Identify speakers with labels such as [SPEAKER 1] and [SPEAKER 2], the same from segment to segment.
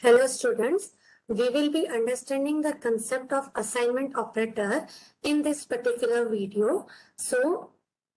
[SPEAKER 1] Hello students, we will be understanding the concept of assignment operator in this particular video. So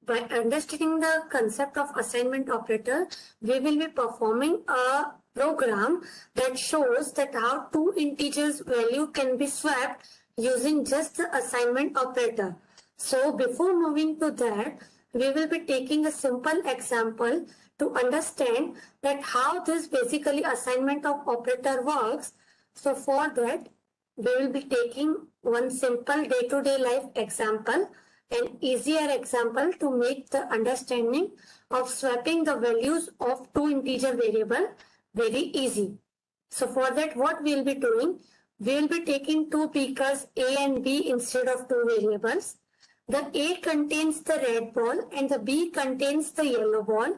[SPEAKER 1] by understanding the concept of assignment operator, we will be performing a program that shows that how two integers value can be swapped using just the assignment operator. So before moving to that, we will be taking a simple example to understand that how this basically assignment of operator works. So for that, we will be taking one simple day-to-day life example, an easier example to make the understanding of swapping the values of two integer variable very easy. So for that, what we will be doing, we will be taking two beakers A and B instead of two variables. The A contains the red ball and the B contains the yellow ball.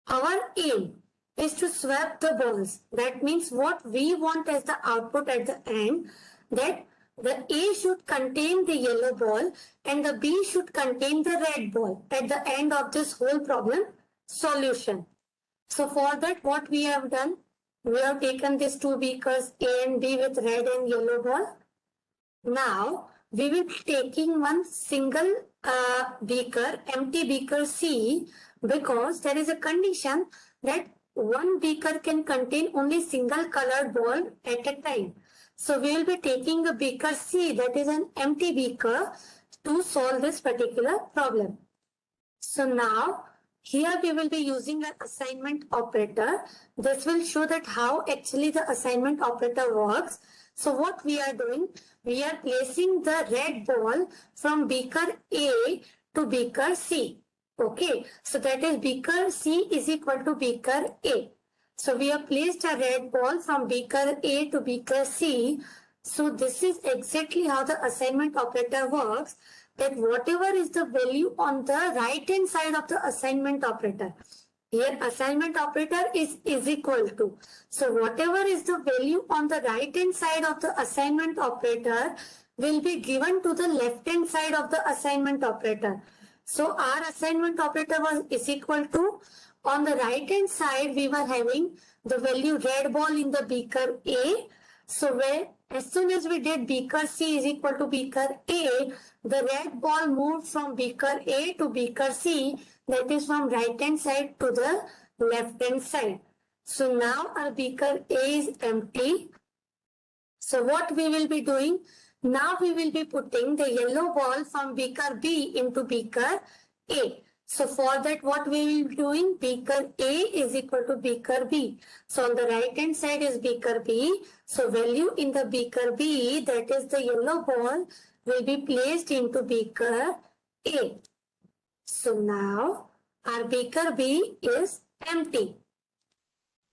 [SPEAKER 1] Our aim is to swap the balls. That means what we want as the output at the end, that the A should contain the yellow ball and the B should contain the red ball at the end of this whole problem solution. So for that, what we have done, we have taken these two beakers A and B with red and yellow ball. Now we will be taking one single beaker, empty beaker C, because there is a condition that one beaker can contain only single colored ball at a time. So we will be taking a beaker C, that is an empty beaker, to solve this particular problem. So now here we will be using an assignment operator. This will show that how actually the assignment operator works. So what we are doing, we are placing the red ball from beaker A to beaker C. Okay, so that is beaker C is equal to beaker A. So we have placed a red ball from beaker A to beaker C. So this is exactly how the assignment operator works, that whatever is the value on the right hand side of the assignment operator, here assignment operator is equal to. So whatever is the value on the right hand side of the assignment operator will be given to the left hand side of the assignment operator. So our assignment operator was is equal to, on the right hand side we were having the value red ball in the beaker A. So where as soon as we did beaker C is equal to beaker A, the red ball moved from beaker A to beaker C, that is from right hand side to the left hand side. So now our beaker A is empty. So what we will be doing, now we will be putting the yellow ball from beaker B into beaker A. So for that, what we will be doing, beaker A is equal to beaker B. So on the right hand side is beaker B. So value in the beaker B, that is the yellow ball, will be placed into beaker A. So now our beaker B is empty.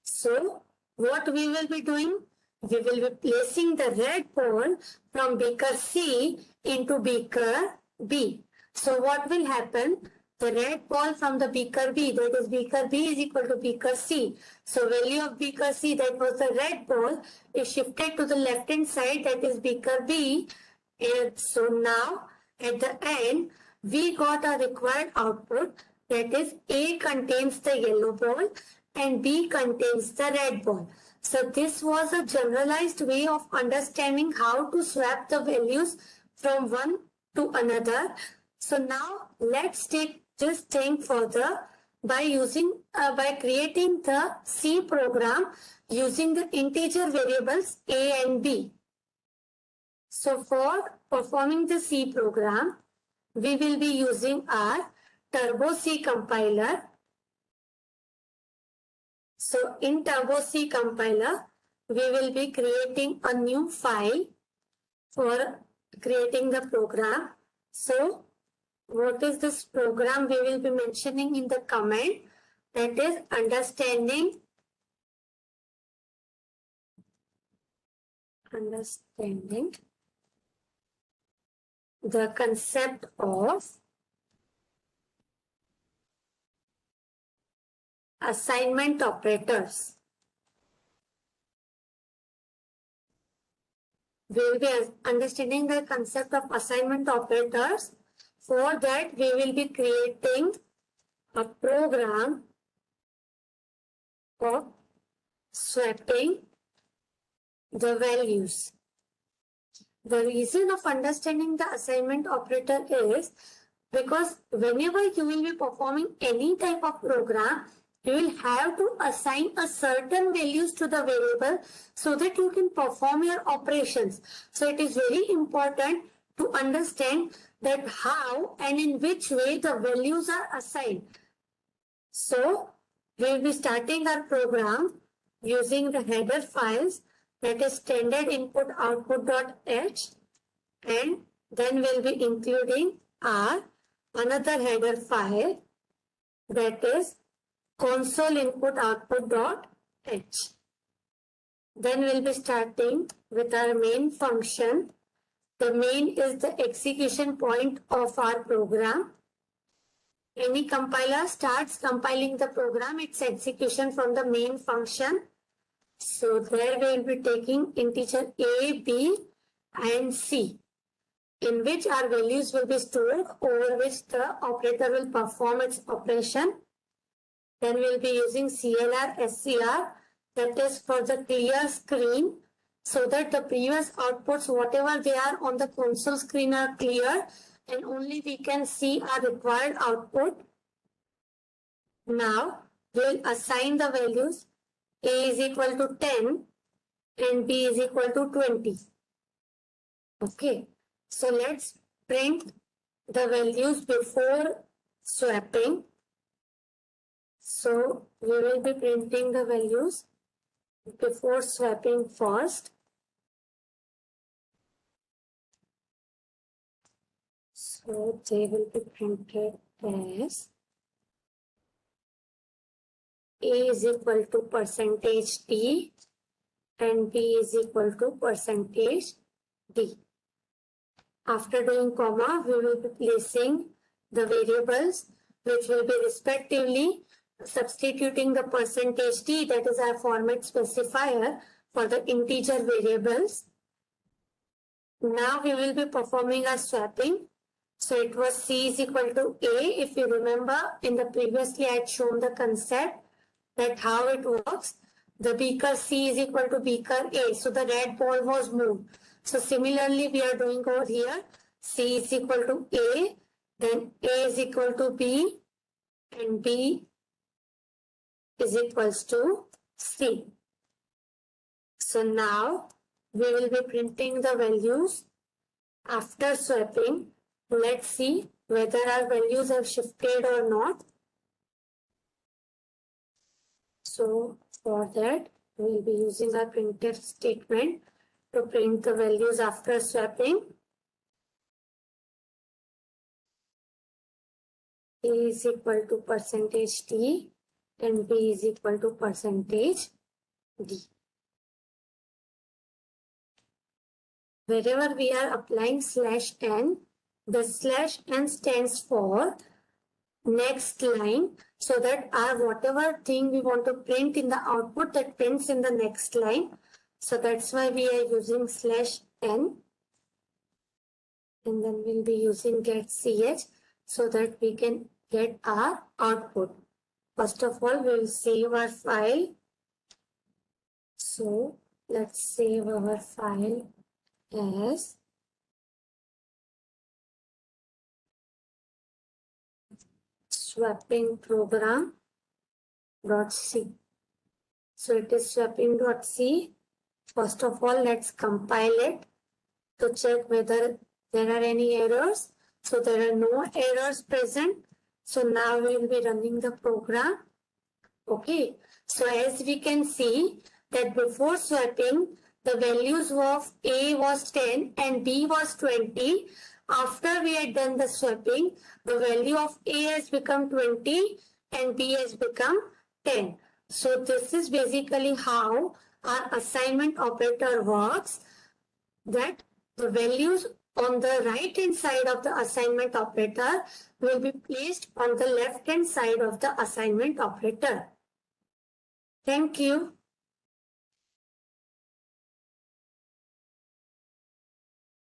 [SPEAKER 1] So what we will be doing, we will be placing the red ball from beaker C into beaker B. So what will happen? The red ball from the beaker B, that is beaker B is equal to beaker C. So value of beaker C, that was the red ball, is shifted to the left hand side, that is beaker B. And so now at the end, we got a required output, that is A contains the yellow ball and B contains the red ball. So this was a generalized way of understanding how to swap the values from one to another. So now let's take this thing further by creating the C program using the integer variables A and B. So for performing the C program, we will be using our Turbo C compiler. So in Turbo C compiler, we will be creating a new file for creating the program. So what is this program we will be mentioning in the comment, that is understanding the concept of assignment operators. We will be understanding the concept of assignment operators. For that, we will be creating a program of swapping the values. The reason of understanding the assignment operator is because whenever you will be performing any type of program, you will have to assign a certain values to the variable so that you can perform your operations. So it is very important to understand that how and in which way the values are assigned. So we will be starting our program using the header files, that is standard input output.h, and then we'll be including our another header file, that is console input output.h. Then we'll be starting with our main function. The main is the execution point of our program. Any compiler starts compiling the program, its execution from the main function. So there we will be taking integer a, b and c, in which our values will be stored, over which the operator will perform its operation. Then we will be using CLR, SCR, that is for the clear screen, so that the previous outputs, whatever they are on the console screen, are clear and only we can see our required output. Now we will assign the values. A is equal to 10 and B is equal to 20. Okay, so let's print the values before swapping. So we will be printing the values before swapping first. So they will be printed as A is equal to percentage %t and B is equal to percentage %d. After doing comma, we will be placing the variables which will be respectively substituting the percentage %t, that is our format specifier for the integer variables. Now we will be performing a swapping. So it was C is equal to A. If you remember, in the previously I had shown the concept that how it works. The beaker C is equal to beaker A. So the red ball was moved. So similarly, we are doing over here. C is equal to A, then A is equal to B, and B is equals to C. So now we will be printing the values after swapping. Let's see whether our values have shifted or not. So for that, we will be using our printf statement to print the values after swapping. A is equal to percentage %t and B is equal to percentage %d. Wherever we are applying /n, the /n stands for next line, so that our whatever thing we want to print in the output, that prints in the next line. So that's why we are using /n, and then we'll be using get ch so that we can get our output. First of all, we will save our file. So let's save our file as swapping program.c. So it is swapping.c. First of all, let's compile it to check whether there are any errors. So there are no errors present. So now we will be running the program. Okay. So as we can see that before swapping, the values of A was 10 and B was 20. After we had done the swapping, the value of A has become 20 and B has become 10. So this is basically how our assignment operator works, that the values on the right hand side of the assignment operator will be placed on the left hand side of the assignment operator. Thank you.